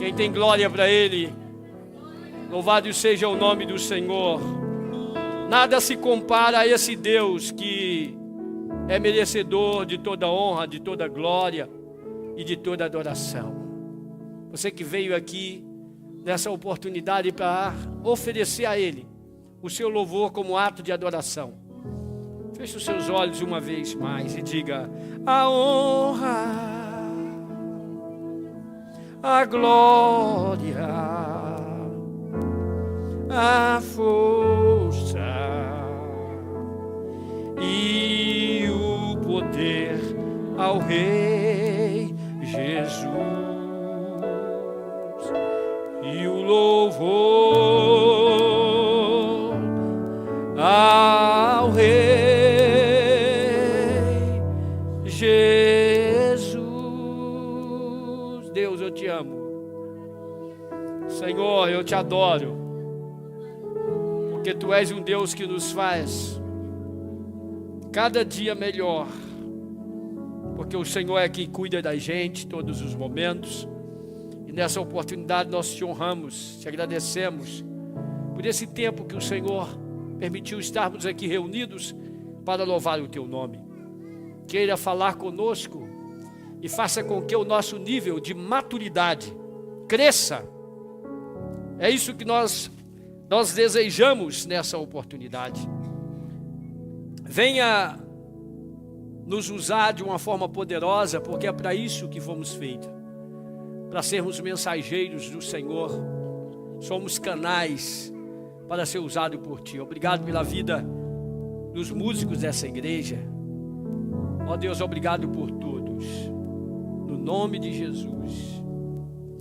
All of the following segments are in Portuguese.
Quem tem glória para Ele, louvado seja o nome do Senhor. Nada se compara a esse Deus que é merecedor de toda honra, de toda glória e de toda adoração. Você que veio aqui nessa oportunidade para oferecer a Ele o seu louvor como ato de adoração, feche os seus olhos uma vez mais e diga: a honra, a glória, a força e o poder ao Rei Jesus, e o louvor ao Rei Jesus. Deus, eu te amo. Senhor, eu te adoro, porque Tu és um Deus que nos faz cada dia melhor, porque o Senhor é quem cuida da gente todos os momentos. E nessa oportunidade nós te honramos, te agradecemos por esse tempo que o Senhor permitiu estarmos aqui reunidos para louvar o Teu nome. Queira falar conosco e faça com que o nosso nível de maturidade cresça. É isso que nós desejamos nessa oportunidade. Venha nos usar de uma forma poderosa, porque é para isso que fomos feitos, para sermos mensageiros do Senhor. Somos canais para ser usado por Ti. Obrigado pela vida dos músicos dessa igreja. Ó Deus, obrigado por todos, no nome de Jesus,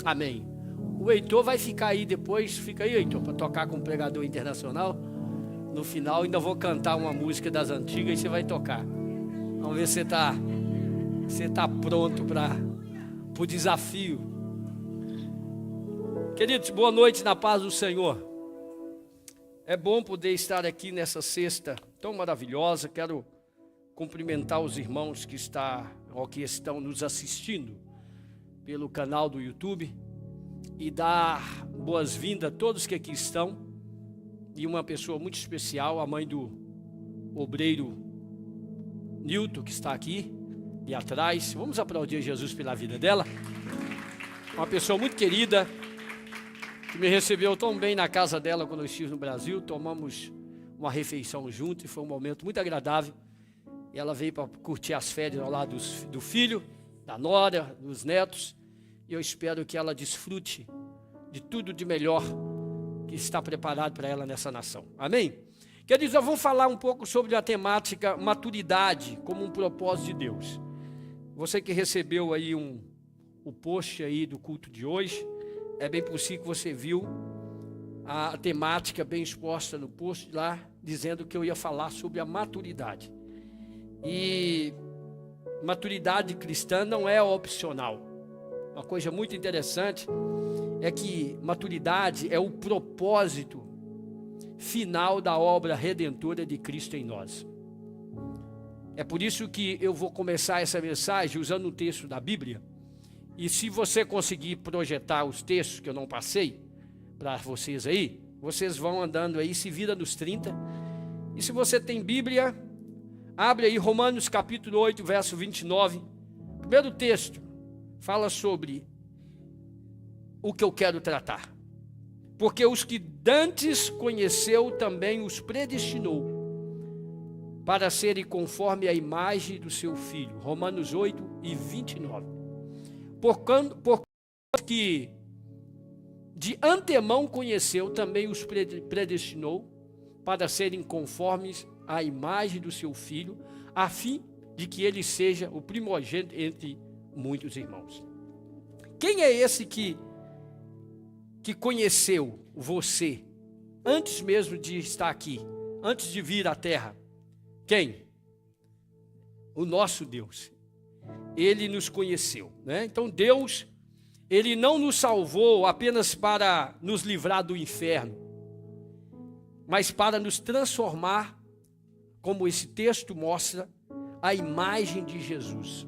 amém. O Heitor vai ficar aí depois, fica aí, Heitor, para tocar com o pregador internacional. No final ainda vou cantar uma música das antigas e você vai tocar. Vamos ver se você tá pronto para o desafio. Queridos, boa noite na paz do Senhor. É bom poder estar aqui nessa sexta tão maravilhosa. Quero cumprimentar os irmãos que estão nos assistindo pelo canal do YouTube e dar boas-vindas a todos que aqui estão. E uma pessoa muito especial, a mãe do obreiro Nilton, que está aqui e atrás. Vamos aplaudir Jesus pela vida dela. Uma pessoa muito querida, que me recebeu tão bem na casa dela quando eu estive no Brasil. Tomamos uma refeição junto e foi um momento muito agradável. E ela veio para curtir as férias ao lado do filho, da nora, dos netos. E eu espero que ela desfrute de tudo de melhor que está preparado para ela nessa nação. Amém? Queridos, nós vamos falar um pouco sobre a temática maturidade como um propósito de Deus. Você que recebeu aí o post aí do culto de hoje, é bem possível que você viu a temática bem exposta no post lá, dizendo que eu ia falar sobre a maturidade. E maturidade cristã não é opcional. Uma coisa muito interessante é que maturidade é o propósito final da obra redentora de Cristo em nós. É por isso que eu vou começar essa mensagem usando um texto da Bíblia. E se você conseguir projetar os textos que eu não passei para vocês aí, vocês vão andando aí, se vira nos 30. E se você tem Bíblia, abre aí Romanos capítulo 8, verso 29. Primeiro texto fala sobre o que eu quero tratar. Porque os que dantes conheceu também os predestinou para serem conforme a imagem do seu Filho. Romanos 8 e 29. Por que de antemão conheceu, também os predestinou para serem conformes à imagem do seu Filho, a fim de que ele seja o primogênito entre muitos irmãos. Quem é esse que conheceu você antes mesmo de estar aqui, antes de vir à terra? Quem? O nosso Deus. Ele nos conheceu, né? Então Deus, Ele não nos salvou apenas para nos livrar do inferno, mas para nos transformar, como esse texto mostra, a imagem de Jesus.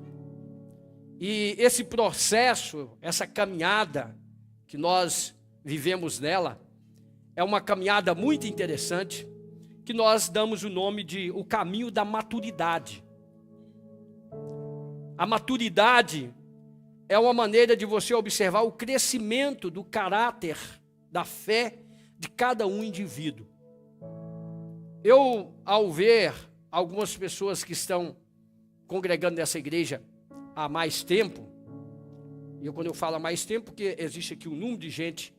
E esse processo, essa caminhada que nós vivemos nela, é uma caminhada muito interessante, que nós damos o nome de o caminho da maturidade. A maturidade é uma maneira de você observar o crescimento do caráter, da fé de cada um indivíduo. Eu, ao ver algumas pessoas que estão congregando nessa igreja há mais tempo, e quando eu falo há mais tempo, porque existe aqui um número de gente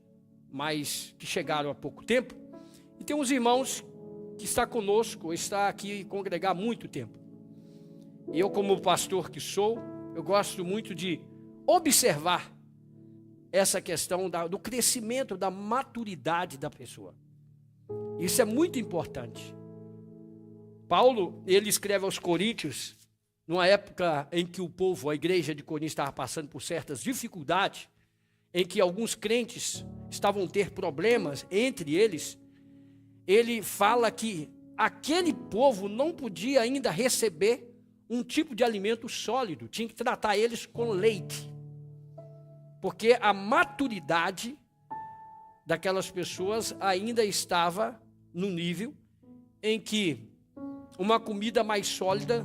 que chegaram há pouco tempo, e tem uns irmãos que está conosco, está aqui congregar há muito tempo. E eu, como pastor que sou, eu gosto muito de observar essa questão do crescimento, da maturidade da pessoa. Isso é muito importante. Paulo, ele escreve aos Coríntios, numa época em que o povo, a igreja de Corinto estava passando por certas dificuldades, em que alguns crentes estavam a ter problemas entre eles, ele fala que aquele povo não podia ainda receber um tipo de alimento sólido, tinha que tratar eles com leite, porque a maturidade daquelas pessoas ainda estava no nível em que uma comida mais sólida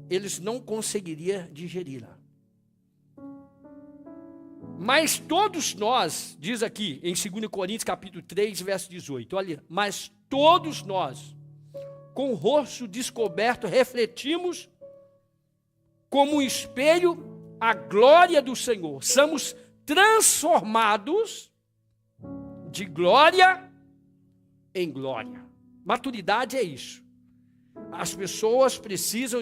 eles não conseguiriam digeri-la. Mas todos nós, diz aqui em 2 Coríntios capítulo 3, verso 18, olha, mas todos nós, com o rosto descoberto, refletimos como um espelho a glória do Senhor. Somos transformados de glória em glória. Maturidade é isso. As pessoas precisam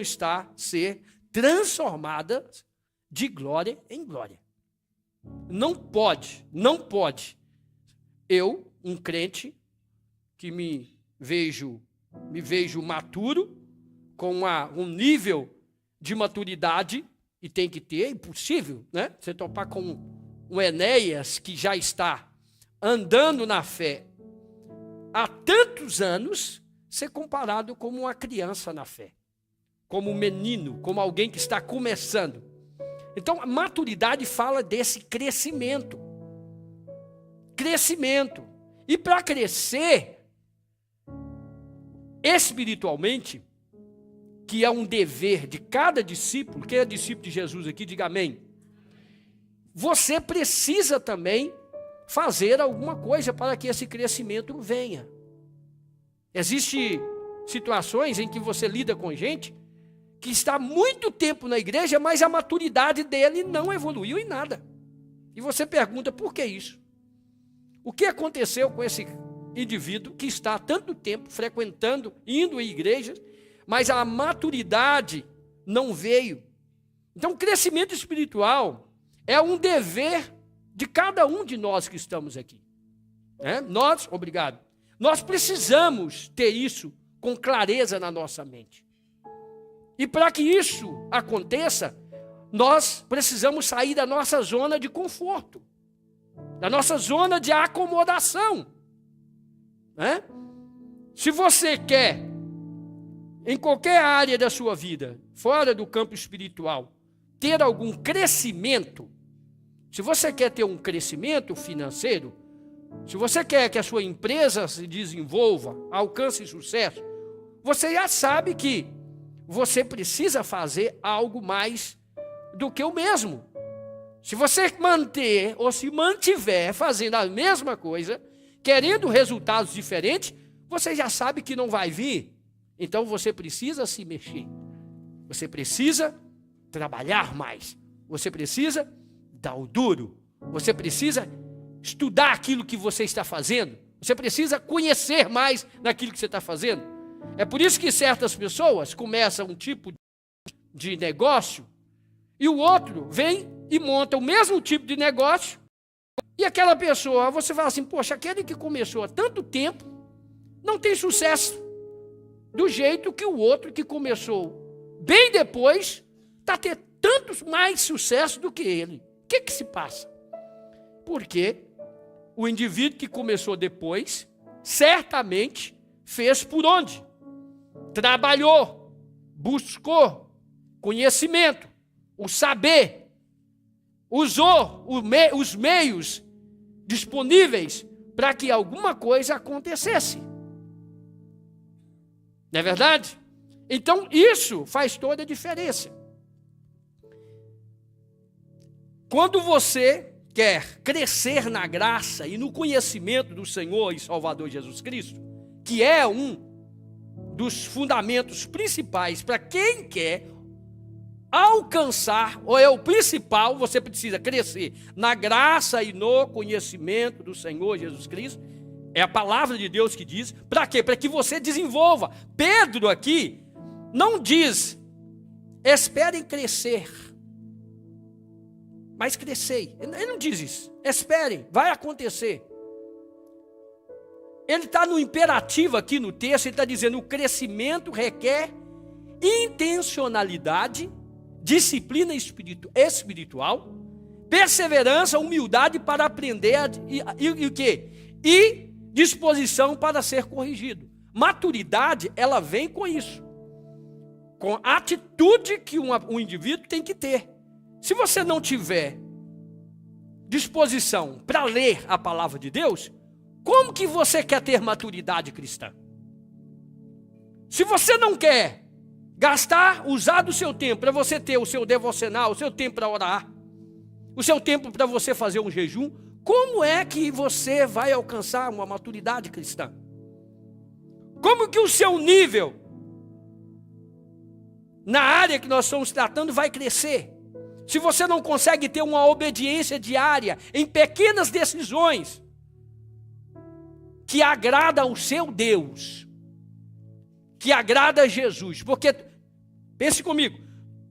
ser transformadas de glória em glória. Não pode. Eu, um crente, que me vejo maturo, com um nível de maturidade, e tem que ter, é impossível, né? Você topar com um Enéas que já está andando na fé há tantos anos, ser comparado como uma criança na fé, como um menino, como alguém que está começando. Então, a maturidade fala desse crescimento. Crescimento. E para crescer espiritualmente, que é um dever de cada discípulo, quem é discípulo de Jesus aqui, diga amém. Você precisa também fazer alguma coisa para que esse crescimento venha. Existem situações em que você lida com gente que está há muito tempo na igreja, mas a maturidade dele não evoluiu em nada. E você pergunta, por que isso? O que aconteceu com esse indivíduo que está há tanto tempo frequentando, indo em igrejas, mas a maturidade não veio? Então, o crescimento espiritual é um dever de cada um de nós que estamos aqui. Nós precisamos ter isso com clareza na nossa mente. E para que isso aconteça, nós precisamos sair da nossa zona de conforto, da nossa zona de acomodação. Se você quer, em qualquer área da sua vida, fora do campo espiritual, ter algum crescimento, se você quer ter um crescimento financeiro, se você quer que a sua empresa se desenvolva, alcance sucesso, você já sabe que você precisa fazer algo mais do que o mesmo. Se você manter ou se mantiver fazendo a mesma coisa, querendo resultados diferentes, você já sabe que não vai vir. Então você precisa se mexer. Você precisa trabalhar mais. Você precisa dar o duro. Você precisa estudar aquilo que você está fazendo. Você precisa conhecer mais naquilo que você está fazendo. É por isso que certas pessoas começam um tipo de negócio e o outro vem e monta o mesmo tipo de negócio e aquela pessoa, você fala assim, poxa, aquele que começou há tanto tempo não tem sucesso do jeito que o outro que começou bem depois está tendo tanto mais sucesso do que ele. O que se passa? Porque o indivíduo que começou depois certamente fez por onde? Trabalhou, buscou conhecimento, o saber, usou os meios disponíveis para que alguma coisa acontecesse. Não é verdade? Então isso faz toda a diferença. Quando você quer crescer na graça e no conhecimento do Senhor e Salvador Jesus Cristo, que é um dos fundamentos principais para quem quer alcançar, ou é o principal, você precisa crescer na graça e no conhecimento do Senhor Jesus Cristo. É a palavra de Deus que diz. Para quê? Para que você desenvolva. Pedro aqui não diz, esperem crescer, mas crescei. Ele não diz isso. Esperem, vai acontecer. Ele está no imperativo aqui no texto, ele está dizendo, o crescimento requer intencionalidade, disciplina espiritual, perseverança, humildade para aprender e o quê? E disposição para ser corrigido. Maturidade, ela vem com isso, com a atitude que um indivíduo tem que ter. Se você não tiver disposição para ler a palavra de Deus, como que você quer ter maturidade cristã? Se você não quer usar do seu tempo para você ter o seu devocional, o seu tempo para orar, o seu tempo para você fazer um jejum, como é que você vai alcançar uma maturidade cristã? Como que o seu nível na área que nós estamos tratando vai crescer? Se você não consegue ter uma obediência diária em pequenas decisões que agrada ao seu Deus, que agrada a Jesus, porque, pense comigo,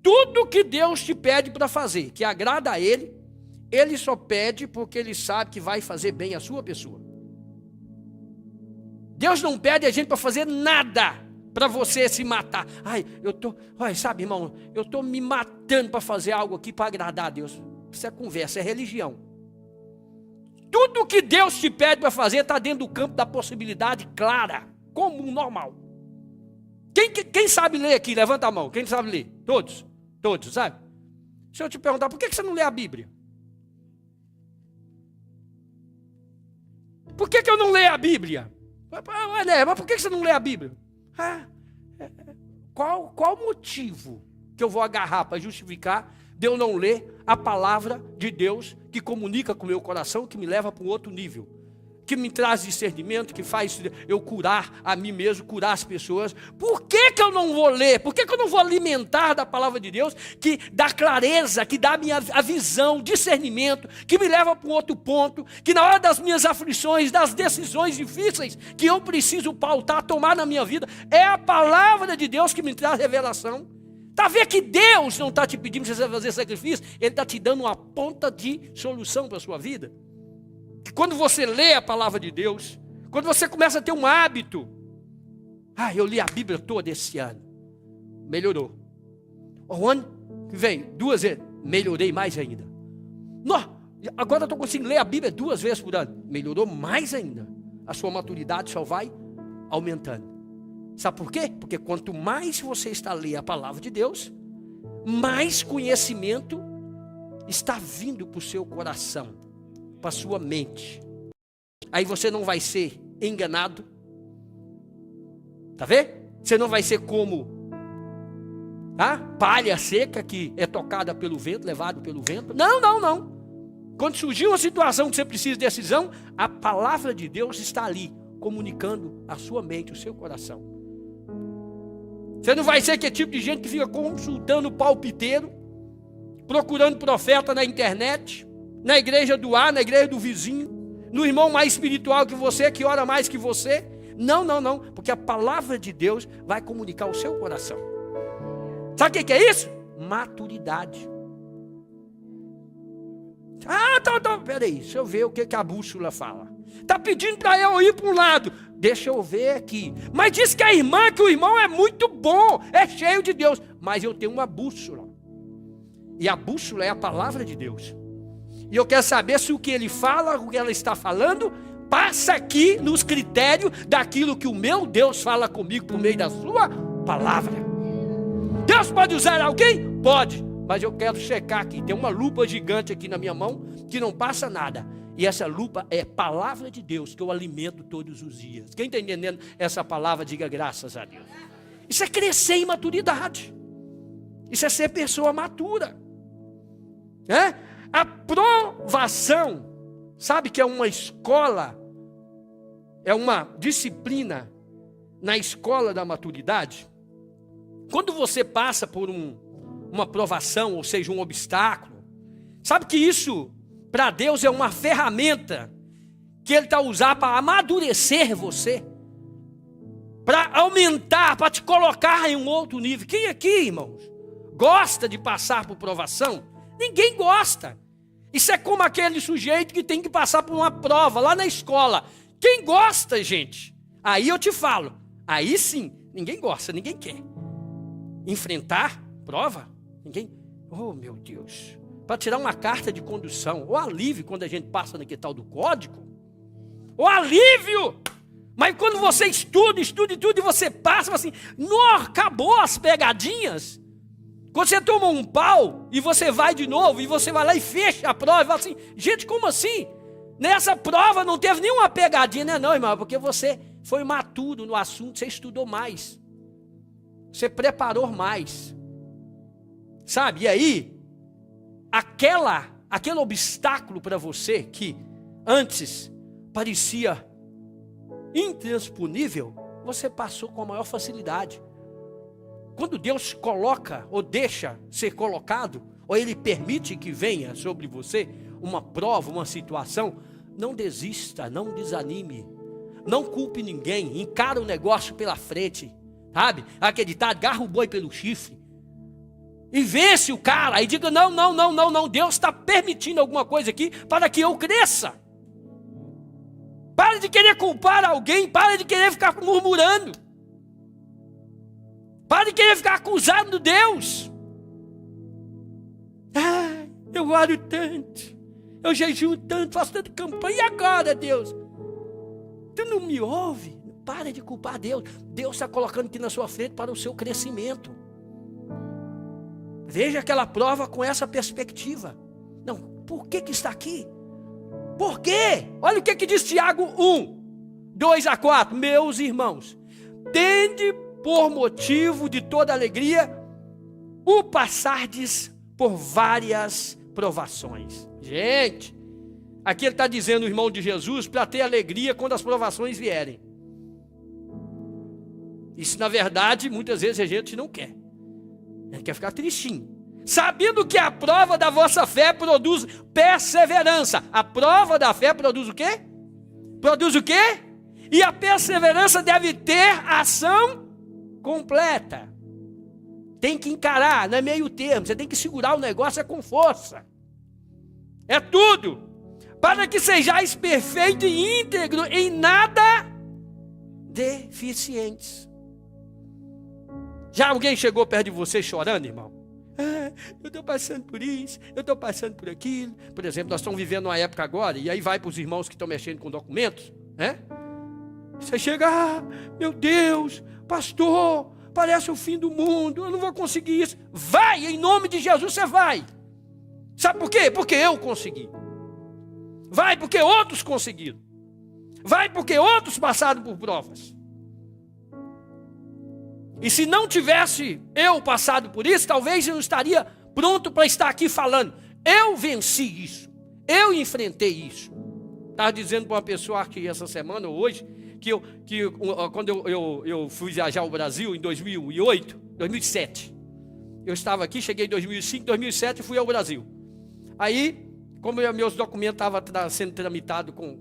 tudo que Deus te pede para fazer, que agrada a Ele, Ele só pede porque Ele sabe que vai fazer bem a sua pessoa. Deus não pede a gente para fazer nada, para você se matar. Sabe, irmão, eu estou me matando para fazer algo aqui para agradar a Deus. Isso é conversa, é religião. Tudo que Deus te pede para fazer está dentro do campo da possibilidade clara, comum, normal. Quem sabe ler aqui? Levanta a mão. Quem sabe ler? Todos? Todos, sabe? Se eu te perguntar, por que você não lê a Bíblia? Por que eu não leio a Bíblia? Mas por que você não lê a Bíblia? Qual o motivo que eu vou agarrar para justificar de eu não ler a palavra de Deus que comunica com o meu coração, que me leva para um outro nível, que me traz discernimento, que faz eu curar a mim mesmo, curar as pessoas? Por que eu não vou ler? Por que eu não vou alimentar da palavra de Deus, que dá clareza, que dá a visão, discernimento, que me leva para um outro ponto, que na hora das minhas aflições, das decisões difíceis que eu preciso pautar, tomar na minha vida, é a palavra de Deus que me traz revelação? Está vendo que Deus não está te pedindo para você fazer sacrifício, Ele está te dando uma ponta de solução para a sua vida. Quando você lê a palavra de Deus, quando você começa a ter um hábito, eu li a Bíblia toda esse ano, melhorou. O ano que vem, 2 vezes, melhorei mais ainda. Agora eu estou conseguindo ler a Bíblia 2 vezes por ano, melhorou mais ainda. A sua maturidade só vai aumentando. Sabe por quê? Porque quanto mais você está a ler a palavra de Deus, mais conhecimento está vindo para o seu coração, para a sua mente. Aí você não vai ser enganado. Tá vendo? Você não vai ser como palha seca que é tocada pelo vento, levado pelo vento. Não. Quando surgir uma situação que você precisa de decisão, a palavra de Deus está ali, comunicando a sua mente, o seu coração. Você não vai ser aquele tipo de gente que fica consultando o palpiteiro, procurando profeta na internet, na igreja do ar, na igreja do vizinho, no irmão mais espiritual que você, que ora mais que você. Não, porque a palavra de Deus vai comunicar o seu coração. Sabe o que é isso? Maturidade. Peraí, deixa eu ver o que a bússola fala. Está pedindo para eu ir para um lado, deixa eu ver aqui. Mas diz que que o irmão é muito bom, é cheio de Deus. Mas eu tenho uma bússola, e a bússola é a palavra de Deus. E eu quero saber se o que ele fala, o que ela está falando, passa aqui nos critérios daquilo que o meu Deus fala comigo por meio da sua palavra. Deus pode usar alguém? Pode. Mas eu quero checar aqui. Tem uma lupa gigante aqui na minha mão que não passa nada. E essa lupa é palavra de Deus que eu alimento todos os dias. Quem está entendendo essa palavra, diga graças a Deus. Isso é crescer em maturidade. Isso é ser pessoa matura. A provação, sabe que é uma escola, é uma disciplina na escola da maturidade? Quando você passa por uma provação, ou seja, um obstáculo, sabe que isso, para Deus, é uma ferramenta que Ele está usando para amadurecer você, para aumentar, para te colocar em um outro nível. Quem aqui, irmãos, gosta de passar por provação? Ninguém gosta. Isso é como aquele sujeito que tem que passar por uma prova lá na escola. Quem gosta, gente? Aí eu te falo, aí sim, ninguém gosta, ninguém quer. Enfrentar prova? Ninguém. Oh, meu Deus. Para tirar uma carta de condução, o alívio quando a gente passa naquele tal do código. O alívio! Mas quando você estuda e você passa, assim, não, acabou as pegadinhas. Quando você toma um pau e você vai de novo, e você vai lá e fecha a prova, e fala assim, gente, como assim? Nessa prova não teve nenhuma pegadinha, né? Não, irmão, porque você foi maturo no assunto, você estudou mais. Você preparou mais. Sabe? E aí, aquele obstáculo para você que antes parecia intransponível, você passou com a maior facilidade. Quando Deus coloca ou deixa ser colocado, ou Ele permite que venha sobre você uma prova, uma situação, não desista, não desanime, não culpe ninguém, encara o negócio pela frente, sabe? Acreditar, agarra o boi pelo chifre e vence o cara, e diga, não, Deus está permitindo alguma coisa aqui para que eu cresça. Pare de querer culpar alguém, pare de querer ficar murmurando. Pare de querer ficar acusando Deus. Eu oro tanto, eu jejuo tanto, faço tanta campanha, e agora, Deus? Tu não me ouve? Pare de culpar Deus. Deus está colocando aqui na sua frente para o seu crescimento. Veja aquela prova com essa perspectiva. Não, por que está aqui? Por quê? Olha o que diz Tiago 1, 2-4. Meus irmãos, tende por motivo de toda alegria o passardes por várias provações. Gente, aqui ele está dizendo, o irmão de Jesus, para ter alegria quando as provações vierem. Isso, na verdade, muitas vezes a gente não quer. A gente quer ficar tristinho. Sabendo que a prova da vossa fé produz perseverança. A prova da fé produz o quê? Produz o quê? E a perseverança deve ter ação completa. Tem que encarar, não é meio termo. Você tem que segurar o negócio com força. É tudo. Para que sejais perfeito e íntegro, em nada deficientes. Já alguém chegou perto de você chorando, irmão? Eu estou passando por isso, eu estou passando por aquilo. Por exemplo, nós estamos vivendo uma época agora, e aí vai para os irmãos que estão mexendo com documentos, né? Você chega, meu Deus, pastor, parece o fim do mundo, eu não vou conseguir isso. Vai, em nome de Jesus você vai. Sabe por quê? Porque eu consegui. Vai porque outros conseguiram. Vai porque outros passaram por provas. E se não tivesse eu passado por isso, talvez eu não estaria pronto para estar aqui falando. Eu venci isso. Eu enfrentei isso. Estava dizendo para uma pessoa aqui essa semana ou hoje, quando eu fui viajar ao Brasil em 2007. Eu estava aqui, cheguei em 2005, 2007 e fui ao Brasil. Aí, como meus documentos estavam sendo tramitados com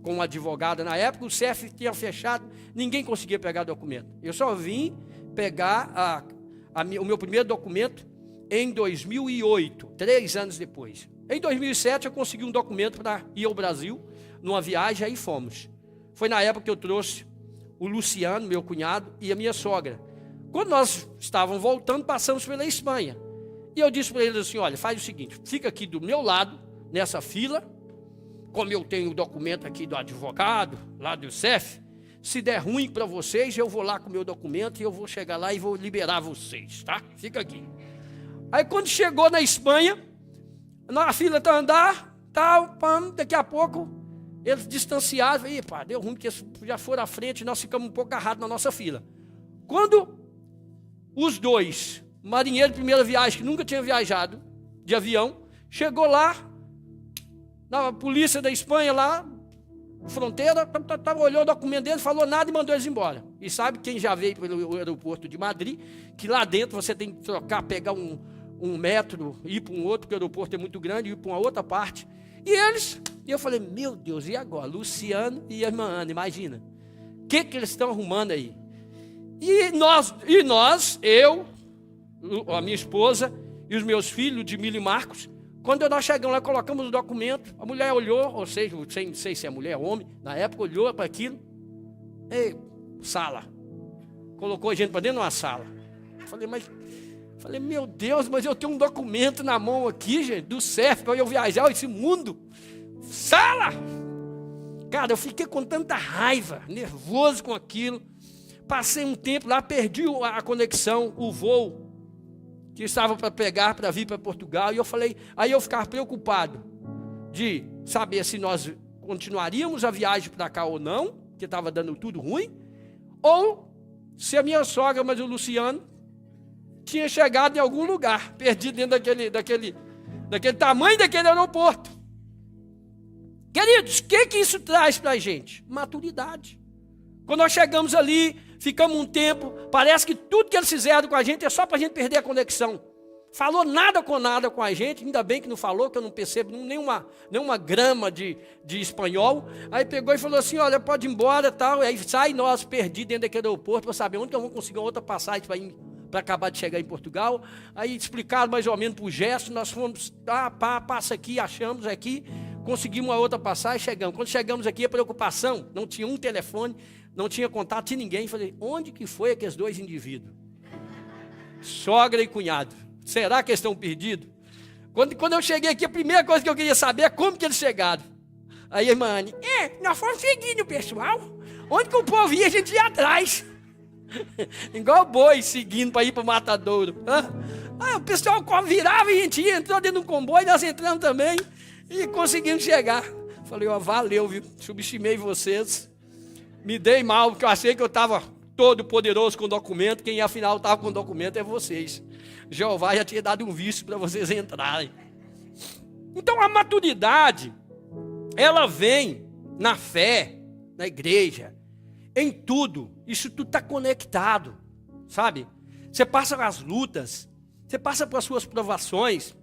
um advogado na época, o CEF tinha fechado, ninguém conseguia pegar documento. Eu só vim pegar o meu primeiro documento em 2008, 3 anos depois. Em 2007 eu consegui um documento para ir ao Brasil, numa viagem, aí fomos. Foi na época que eu trouxe o Luciano, meu cunhado, e a minha sogra. Quando nós estávamos voltando, passamos pela Espanha. E eu disse para eles assim, olha, faz o seguinte, fica aqui do meu lado, nessa fila, como eu tenho o documento aqui do advogado, lá do CEF, se der ruim para vocês, eu vou lá com o meu documento e eu vou chegar lá e vou liberar vocês, tá? Fica aqui. Aí quando chegou na Espanha, na fila estava tal, pam, daqui a pouco, eles distanciaram, e pá, deu ruim, porque eles já foram à frente, nós ficamos um pouco agarrados na nossa fila. Quando os dois, marinheiro de primeira viagem, que nunca tinha viajado de avião, chegou lá, na polícia da Espanha lá, fronteira, olhou o documento dele, falou nada e mandou eles embora. E sabe quem já veio pelo aeroporto de Madrid, que lá dentro você tem que trocar, pegar um metro, ir para um outro, porque o aeroporto é muito grande, ir para uma outra parte. E eu falei, meu Deus, e agora? Luciano e a irmã Ana, imagina. O que eles estão arrumando aí? E nós, eu, a minha esposa e os meus filhos, Ludmila e Marcos, quando nós chegamos lá, colocamos o documento, a mulher olhou, ou seja, não sei se é mulher ou homem, na época olhou para aquilo, sala. Colocou a gente para dentro de uma sala. Falei, meu Deus, mas eu tenho um documento na mão aqui, gente, do CEF, para eu viajar esse mundo. Sala! Cara, eu fiquei com tanta raiva, nervoso com aquilo. Passei um tempo lá, perdi a conexão, o voo que estava para pegar, para vir para Portugal. E eu falei, aí eu ficava preocupado de saber se nós continuaríamos a viagem para cá ou não, que estava dando tudo ruim, ou se a minha sogra, mas o Luciano, tinha chegado em algum lugar, perdido dentro daquele tamanho daquele aeroporto. Queridos, o que isso traz para a gente? Maturidade. Quando nós chegamos ali, ficamos um tempo, parece que tudo que eles fizeram com a gente é só para a gente perder a conexão. Falou nada com a gente, ainda bem que não falou, que eu não percebo nenhuma grama de espanhol. Aí pegou e falou assim, olha, pode ir embora e tal. Aí sai nós perdidos dentro daquele aeroporto para saber onde que eu vou conseguir uma outra passagem para acabar de chegar em Portugal. Aí explicaram mais ou menos por gesto, nós fomos, passa aqui, achamos aqui, conseguimos uma outra passagem, chegamos. Quando chegamos aqui, a preocupação, não tinha um telefone, não tinha contato de ninguém. Falei, onde que foi aqueles dois indivíduos? Sogra e cunhado. Será que eles estão perdidos? Quando eu cheguei aqui, a primeira coisa que eu queria saber é como que eles chegaram. Aí a irmã Anne, nós fomos seguindo o pessoal. Onde que o povo ia, a gente ia atrás. Igual boi seguindo para ir para o matadouro. O pessoal virava e a gente entrou dentro do comboio, nós entramos também e conseguimos chegar. Falei, valeu, viu? Subestimei vocês. Me dei mal, porque eu achei que eu estava todo poderoso com o documento. Quem afinal estava com o documento é vocês. Jeová já tinha dado um visto para vocês entrarem. Então a maturidade, ela vem na fé, na igreja, em tudo. Isso tudo está conectado, sabe? Você passa as lutas, você passa por suas provações,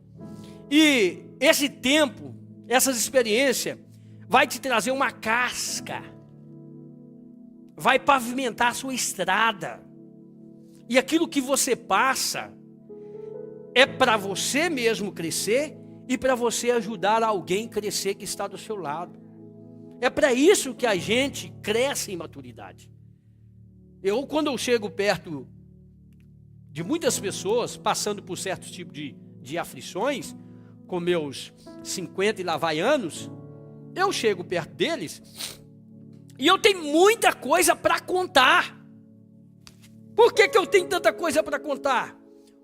e esse tempo, essas experiências, vai te trazer uma casca, vai pavimentar a sua estrada, e aquilo que você passa é para você mesmo crescer e para você ajudar alguém a crescer que está do seu lado. É para isso que a gente cresce em maturidade. Quando eu chego perto de muitas pessoas, passando por certos tipos de aflições, com meus 50 e lá vai anos, eu chego perto deles e eu tenho muita coisa para contar. Por que eu tenho tanta coisa para contar?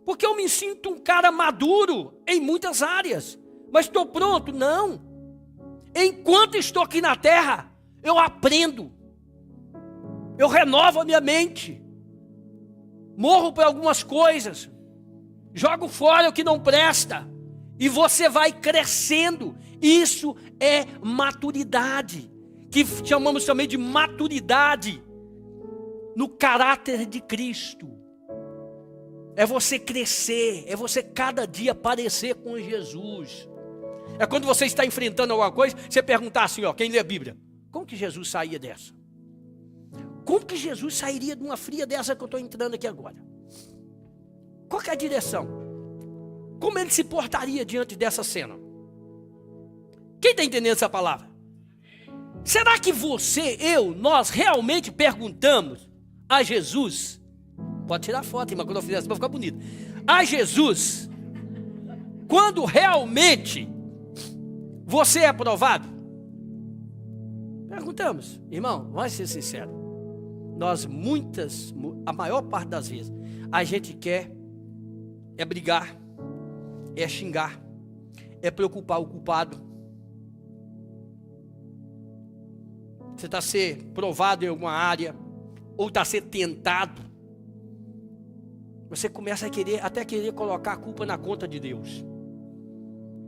Porque eu me sinto um cara maduro em muitas áreas. Mas estou pronto? Não. Enquanto estou aqui na terra, eu aprendo. Eu renovo a minha mente. Morro para algumas coisas. Jogo fora o que não presta. E você vai crescendo. Isso é maturidade. Que chamamos também de maturidade no caráter de Cristo. É você crescer, é você cada dia parecer com Jesus. É quando você está enfrentando alguma coisa, você perguntar assim, quem lê a Bíblia, como que Jesus saía dessa? Como que Jesus sairia de uma fria dessa que eu estou entrando aqui agora? Qual que é a direção? Como ele se portaria diante dessa cena? Quem está entendendo essa palavra? Será que nós realmente perguntamos a Jesus? Pode tirar foto, mas quando eu fizer assim vai ficar bonito. A Jesus, quando realmente você é aprovado? Perguntamos, irmão, vamos ser sinceros. A maior parte das vezes, a gente quer brigar, xingar, preocupar o culpado. você está sendo provado em alguma área, ou está sendo tentado, você começa a querer colocar a culpa na conta de Deus,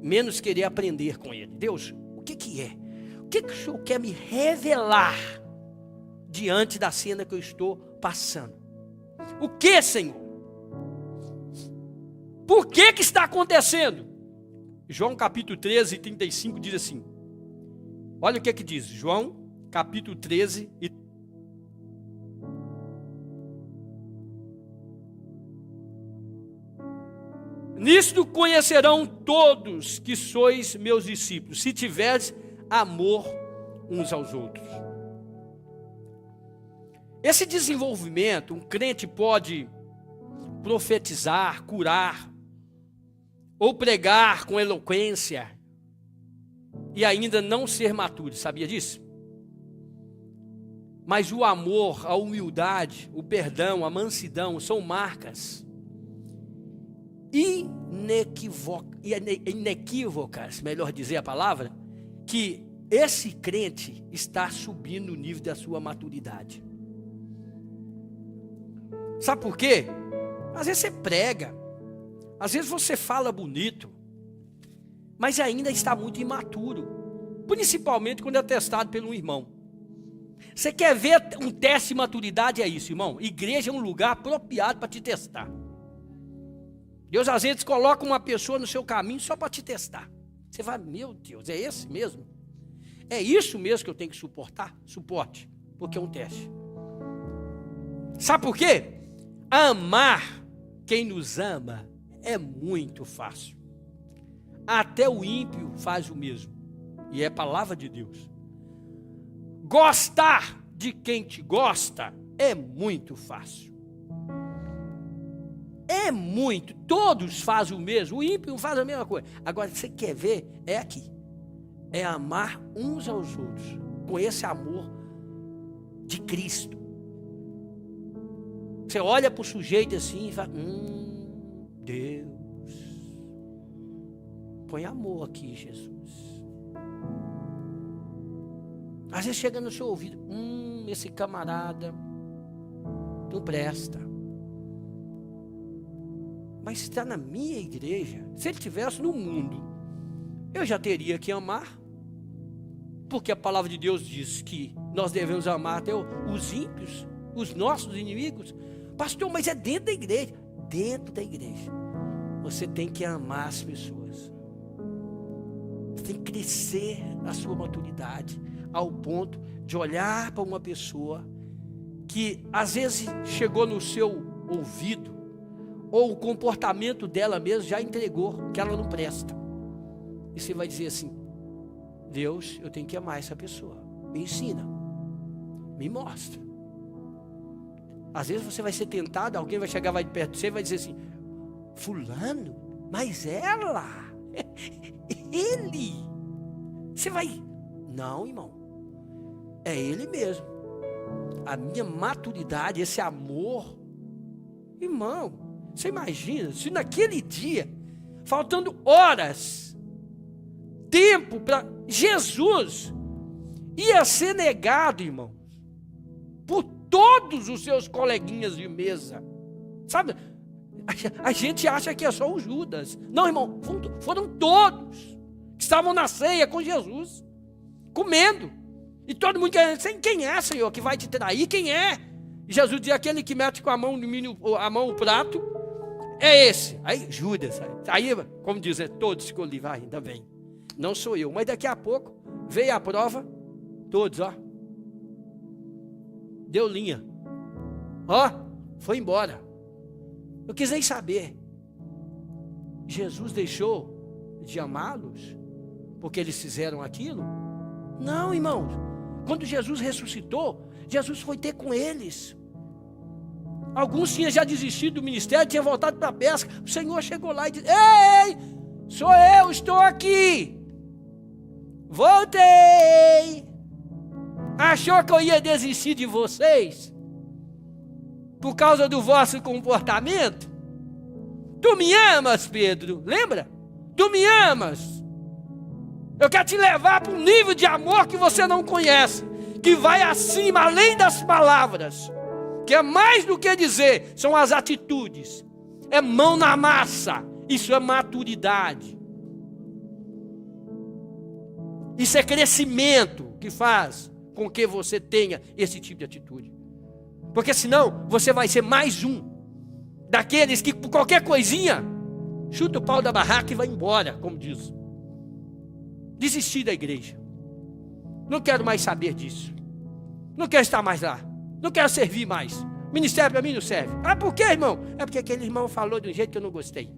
menos querer aprender com Ele. Deus, o que é? O que o Senhor quer me revelar diante da cena que eu estou passando? O que, Senhor? Por que está acontecendo? João capítulo 13, 35 diz assim. Olha o que diz. João capítulo 13 e nisto conhecerão todos que sois meus discípulos, se tiveres amor uns aos outros. Esse desenvolvimento, um crente pode profetizar, curar, ou pregar com eloquência, e ainda não ser maturo, sabia disso? Mas o amor, a humildade, o perdão, a mansidão, são marcas inequívocas, melhor dizer a palavra, que esse crente está subindo o nível da sua maturidade. Sabe por quê? Às vezes você prega, às vezes você fala bonito, mas ainda está muito imaturo, principalmente quando é testado por um irmão. Você quer ver um teste de maturidade? É isso, irmão. Igreja é um lugar apropriado para te testar. Deus às vezes coloca uma pessoa no seu caminho só para te testar. Você vai, meu Deus, é esse mesmo? É isso mesmo que eu tenho que suportar? Suporte, porque é um teste. Sabe por quê? Amar quem nos ama é muito fácil. Até o ímpio faz o mesmo. E é palavra de Deus. Gostar de quem te gosta é muito fácil. É muito. Todos fazem o mesmo. O ímpio faz a mesma coisa. Agora, você quer ver? É aqui. É amar uns aos outros. Com esse amor de Cristo. Você olha para o sujeito assim e fala, Deus, põe amor aqui, Jesus. Às vezes chega no seu ouvido, esse camarada não presta. Mas está na minha igreja. Se ele estivesse no mundo, eu já teria que amar. Porque a palavra de Deus diz que nós devemos amar até os ímpios, os nossos inimigos. Pastor, mas é dentro da igreja. Dentro da igreja. Você tem que amar as pessoas. Você tem que crescer na sua maturidade, ao ponto de olhar para uma pessoa que às vezes chegou no seu ouvido, ou o comportamento dela mesmo já entregou que ela não presta. E você vai dizer assim, Deus, eu tenho que amar essa pessoa. Me ensina. Me mostra. Às vezes você vai ser tentado, alguém vai chegar, vai perto de você e vai dizer assim, fulano, mas ela, ele. Você vai, não, irmão, é ele mesmo. A minha maturidade, esse amor, irmão, você imagina, se naquele dia, faltando horas, tempo para Jesus, ia ser negado, irmãos, por todos os seus coleguinhas de mesa. Sabe, a gente acha que é só o Judas. Não, irmão, foram todos que estavam na ceia com Jesus, comendo. E todo mundo querendo, quem é, Senhor, que vai te trair? Quem é? E Jesus diz, aquele que mete com a mão no prato, é esse. Aí Judas, aí como diz, todos escolhi, vai, ainda bem. Não sou eu, mas daqui a pouco veio a prova, todos, deu linha, foi embora. Eu quis nem saber. Jesus deixou de amá-los porque eles fizeram aquilo? Não, irmãos. Quando Jesus ressuscitou, Jesus foi ter com eles. Alguns tinham já desistido do ministério, tinham voltado para a pesca. O Senhor chegou lá e disse, ei, sou eu, estou aqui. Voltei. Achou que eu ia desistir de vocês? Por causa do vosso comportamento? Tu me amas, Pedro, lembra? Tu me amas. Eu quero te levar para um nível de amor que você não conhece. que vai acima, além das palavras, que é mais do que dizer, são as atitudes, é mão na massa, isso é maturidade, isso é crescimento que faz com que você tenha esse tipo de atitude, porque senão você vai ser mais um daqueles que por qualquer coisinha chuta o pau da barraca e vai embora, como diz. Desistir da igreja. Não quero mais saber disso. Não quero estar mais lá. Não quero servir mais. Ministério para mim não serve. Ah, por quê, irmão? É porque aquele irmão falou de um jeito que eu não gostei.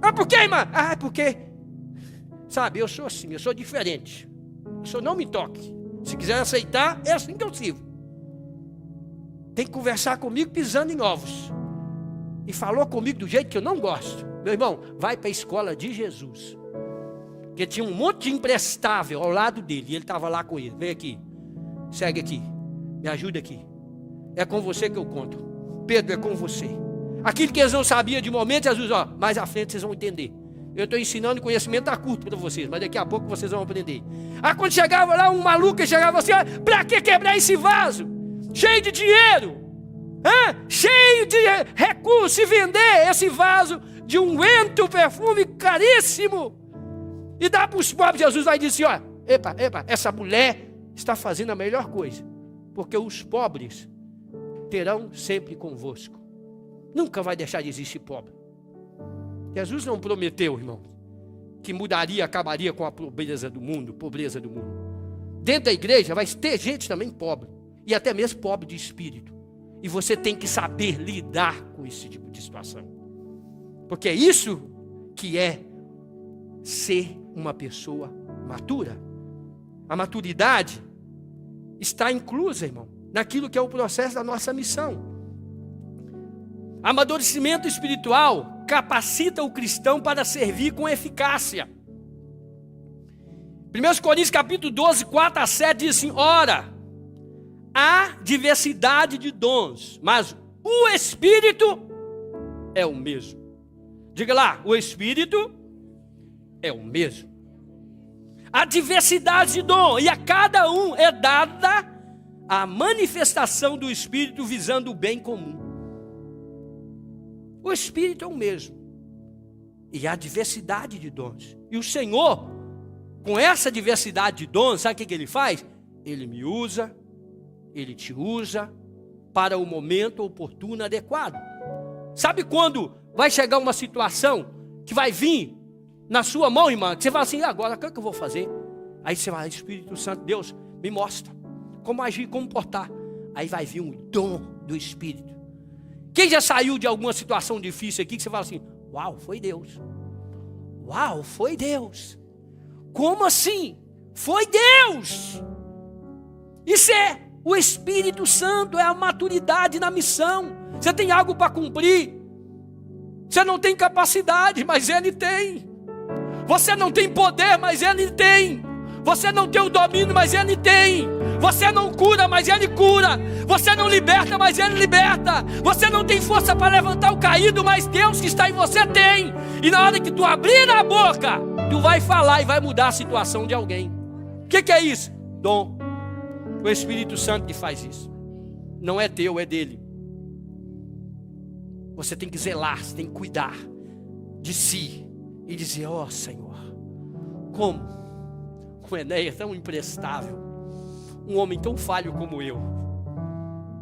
Ah, por quê, irmã? Ah, é porque, sabe, eu sou assim, eu sou diferente. O senhor não me toque. Se quiser aceitar, é assim que eu sirvo. Tem que conversar comigo pisando em ovos. E falou comigo do jeito que eu não gosto. Meu irmão, vai para a escola de Jesus. Porque tinha um monte de imprestável ao lado dele. E ele estava lá com ele. Vem aqui. Segue aqui. Me ajuda aqui. É com você que eu conto. Pedro, é com você. Aquilo que eles não sabiam de momento, Jesus, ó, mais à frente vocês vão entender. Eu estou ensinando, conhecimento está curto para vocês, mas daqui a pouco vocês vão aprender. Ah, quando chegava lá um maluco, chegava assim, para que quebrar esse vaso? Cheio de dinheiro, cheio de recursos, e vender esse vaso de unguento, perfume caríssimo, e dá para os pobres. Jesus vai dizer assim, epa, essa mulher está fazendo a melhor coisa, porque os pobres terão sempre convosco. Nunca vai deixar de existir pobre. Jesus não prometeu, irmão, que mudaria, acabaria com a pobreza do mundo. Dentro da igreja vai ter gente também pobre, e até mesmo pobre de espírito. E você tem que saber lidar com esse tipo de situação. Porque é isso que é ser uma pessoa matura. A maturidade está inclusa, irmão, naquilo que é o processo da nossa missão. Amadurecimento espiritual capacita o cristão para servir com eficácia. 1 Coríntios capítulo 12, 4 a 7 diz assim, ora, há diversidade de dons, mas o Espírito é o mesmo. Diga lá, o Espírito é o mesmo. Há diversidade de dons, e a cada um é dada a manifestação do Espírito visando o bem comum. O Espírito é o mesmo. E há diversidade de dons. E o Senhor, com essa diversidade de dons, sabe o que Ele faz? Ele me usa, Ele te usa para o momento oportuno, adequado. Sabe quando vai chegar uma situação que vai vir na sua mão, irmã, que você fala assim, agora o que eu vou fazer? Aí você vai, Espírito Santo, Deus, me mostra como agir, como portar. Aí vai vir um dom do Espírito. Quem já saiu de alguma situação difícil aqui, que você fala assim, uau, foi Deus. Uau, foi Deus. Como assim? Foi Deus. Isso é o Espírito Santo, é a maturidade na missão. Você tem algo para cumprir. Você não tem capacidade, mas Ele tem. Você não tem poder, mas Ele tem. Você não tem o domínio, mas Ele tem. Você não cura, mas Ele cura. Você não liberta, mas Ele liberta. Você não tem força para levantar o caído, mas Deus que está em você tem. E na hora que tu abrir a boca, tu vai falar e vai mudar a situação de alguém. O que é isso? Dom. O Espírito Santo que faz isso. Não é teu, é dele. Você tem que zelar, você tem que cuidar de si. E dizer, ó Senhor, como o Enéas tão imprestável, um homem tão falho como eu,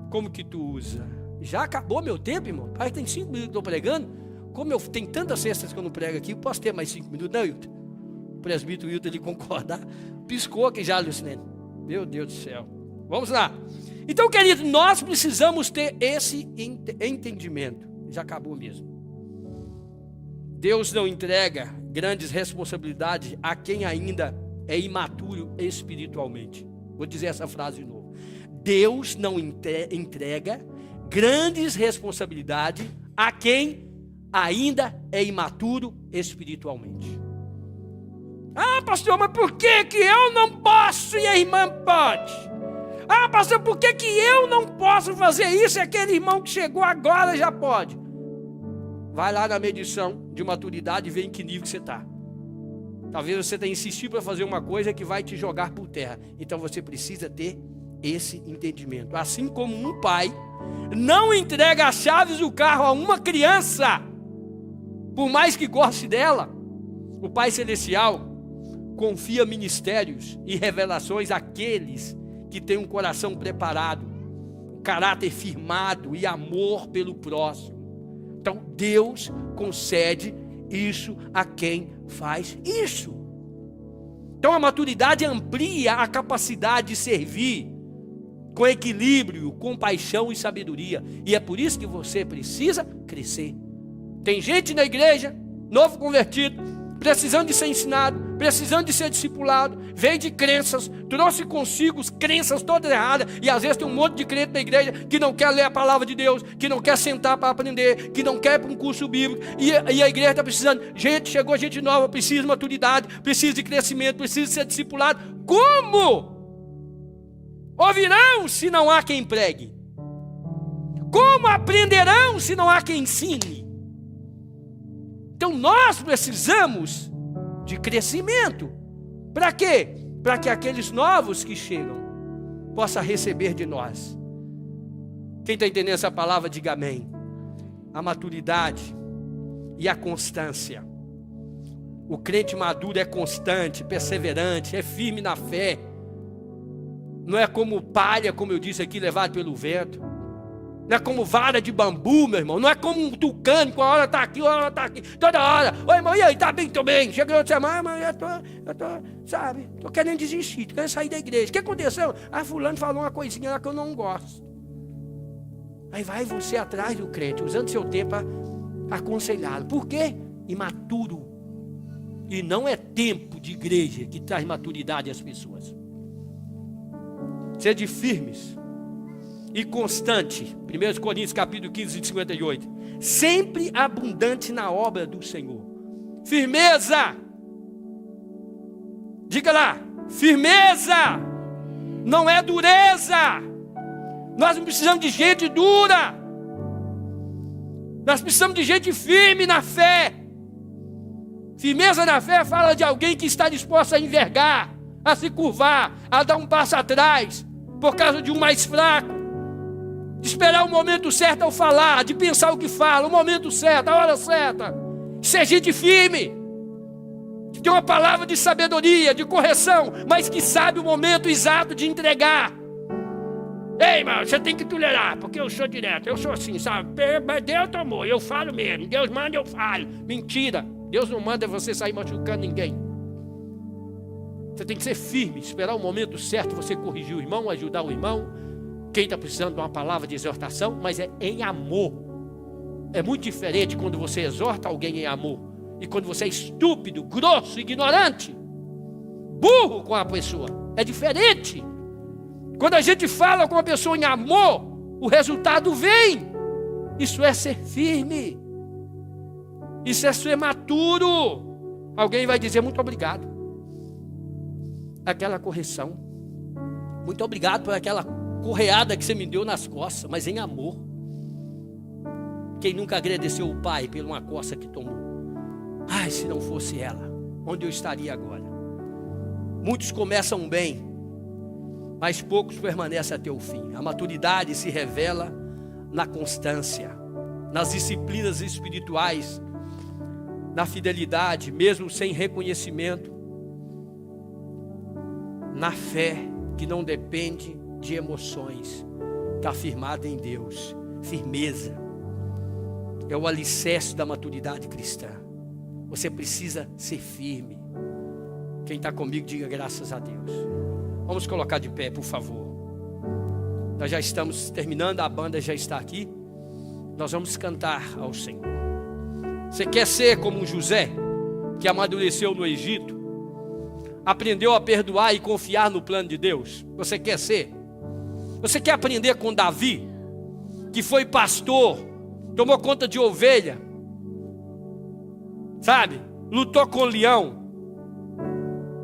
como que tu usa? Já acabou meu tempo, irmão? Pai, tem 5 minutos que eu estou pregando. Como eu tenho tantas cestas que eu não prego aqui, eu posso ter mais 5 minutos, não, Hilton? O presbítero Hilton, ele concordar, piscou aqui já, Lucinene. Meu Deus do céu. Vamos lá. Então, querido, nós precisamos ter esse entendimento. Já acabou mesmo. Deus não entrega grandes responsabilidades a quem ainda é imaturo espiritualmente. Vou dizer essa frase de novo. Deus não entrega grandes responsabilidades a quem ainda é imaturo espiritualmente. Ah, pastor, mas por que eu não posso e a irmã pode? Ah, pastor, por que eu não posso fazer isso e aquele irmão que chegou agora já pode? Vai lá na medição de maturidade e vê em que nível que você está. Talvez você tenha insistido para fazer uma coisa que vai te jogar por terra. Então você precisa ter esse entendimento. Assim como um pai não entrega as chaves do carro a uma criança, por mais que goste dela, o Pai Celestial confia ministérios e revelações àqueles que têm um coração preparado, um caráter firmado e amor pelo próximo. Então Deus concede isso a quem faz isso. Então a maturidade amplia a capacidade de servir com equilíbrio, compaixão e sabedoria. E é por isso que você precisa crescer. Tem gente na igreja, novo convertido, precisando de ser ensinado, precisando de ser discipulado, veio de crenças, trouxe consigo crenças todas erradas, e às vezes tem um monte de crente na igreja que não quer ler a palavra de Deus, que não quer sentar para aprender, que não quer ir para um curso bíblico, e a igreja está precisando, chegou gente nova, precisa de maturidade, precisa de crescimento, precisa de ser discipulado. Como? Ouvirão se não há quem pregue? Como aprenderão se não há quem ensine? Então nós precisamos de crescimento. Para quê? Para que aqueles novos que chegam possam receber de nós. Quem está entendendo essa palavra, diga amém. A maturidade e a constância. O crente maduro é constante, perseverante, é firme na fé. Não é como palha, como eu disse aqui, levado pelo vento. Não é como vara de bambu, meu irmão. Não é como um tucano, que uma hora está aqui, uma hora está aqui. Toda hora. Oi, irmão, e aí? Está bem? Estou bem. Chega outra semana, mas eu tô, sabe? Estou querendo desistir, estou querendo sair da igreja. O que aconteceu? Fulano falou uma coisinha lá que eu não gosto. Aí vai você atrás do crente, usando seu tempo para aconselhá-lo. Por quê? Imaturo. E não é tempo de igreja que traz maturidade às pessoas. Sede firmes e constante, 1 Coríntios capítulo 15, 58, sempre abundante na obra do Senhor. Firmeza, diga lá, firmeza, não é dureza. Nós não precisamos de gente dura, nós precisamos de gente firme na fé. Firmeza na fé fala de alguém que está disposto a envergar, a se curvar, a dar um passo atrás, por causa de um mais fraco, de esperar o momento certo ao falar, de pensar o que fala, o momento certo, a hora certa. Ser gente firme, que tem uma palavra de sabedoria, de correção, mas que sabe o momento exato de entregar. Ei, irmão, você tem que tolerar, porque eu sou direto, eu sou assim, sabe? Mas Deus tomou, eu falo mesmo, Deus manda, eu falo. Mentira, Deus não manda você sair machucando ninguém. Você tem que ser firme, esperar o momento certo, você corrigir o irmão, ajudar o irmão. Quem está precisando de uma palavra de exortação, mas é em amor. É muito diferente quando você exorta alguém em amor e quando você é estúpido, grosso, ignorante, burro com a pessoa. É diferente. Quando a gente fala com uma pessoa em amor, o resultado vem. Isso é ser firme. Isso é ser maturo. Alguém vai dizer muito obrigado. Aquela correção. Muito obrigado por aquela correada que você me deu nas costas, mas em amor. Quem nunca agradeceu o pai por uma coça que tomou? Ai, se não fosse ela, onde eu estaria agora? Muitos começam bem, mas poucos permanecem até o fim. A maturidade se revela na constância, nas disciplinas espirituais, na fidelidade, mesmo sem reconhecimento, na fé que não depende de emoções, está firmada em Deus. Firmeza é o alicerce da maturidade cristã. Você precisa ser firme. Quem está comigo, diga graças a Deus. Vamos colocar de pé, por favor. Nós já estamos terminando, a banda já está aqui. Nós vamos cantar ao Senhor. Você quer ser como José, que amadureceu no Egito, aprendeu a perdoar e confiar no plano de Deus? Você quer ser? Você quer aprender com Davi, que foi pastor, tomou conta de ovelha, sabe? Lutou com o leão,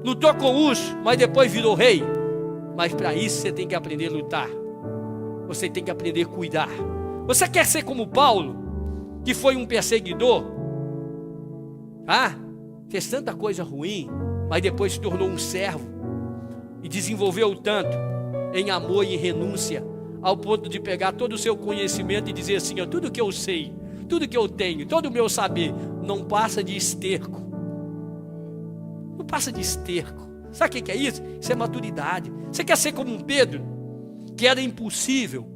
lutou com o urso, mas depois virou rei. Mas para isso você tem que aprender a lutar. Você tem que aprender a cuidar. Você quer ser como Paulo, que foi um perseguidor? fez tanta coisa ruim, mas depois se tornou um servo e desenvolveu tanto em amor e em renúncia, ao ponto de pegar todo o seu conhecimento e dizer assim: ó, tudo que eu sei, tudo que eu tenho, todo o meu saber, não passa de esterco. Não passa de esterco. Sabe o que é isso? Isso é maturidade. Você quer ser como um Pedro, que era impossível,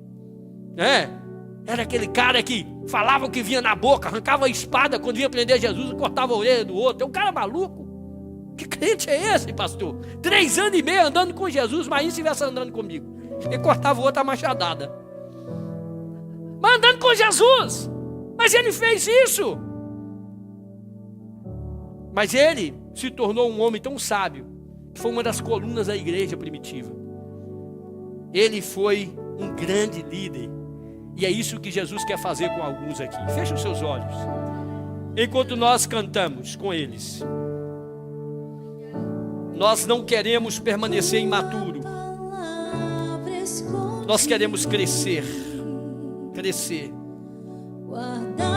né? Era aquele cara que falava o que vinha na boca, arrancava a espada quando vinha prender Jesus e cortava a orelha do outro. É um cara maluco. Que crente é esse, pastor? 3 anos e meio andando com Jesus, mas se estivesse andando comigo, ele cortava o outro a machadada. Mas andando com Jesus. Mas ele fez isso. Mas ele se tornou um homem tão sábio, que foi uma das colunas da igreja primitiva. Ele foi um grande líder. E é isso que Jesus quer fazer com alguns aqui. Feche os seus olhos, enquanto nós cantamos com eles. Nós não queremos permanecer imaturo. Nós queremos crescer.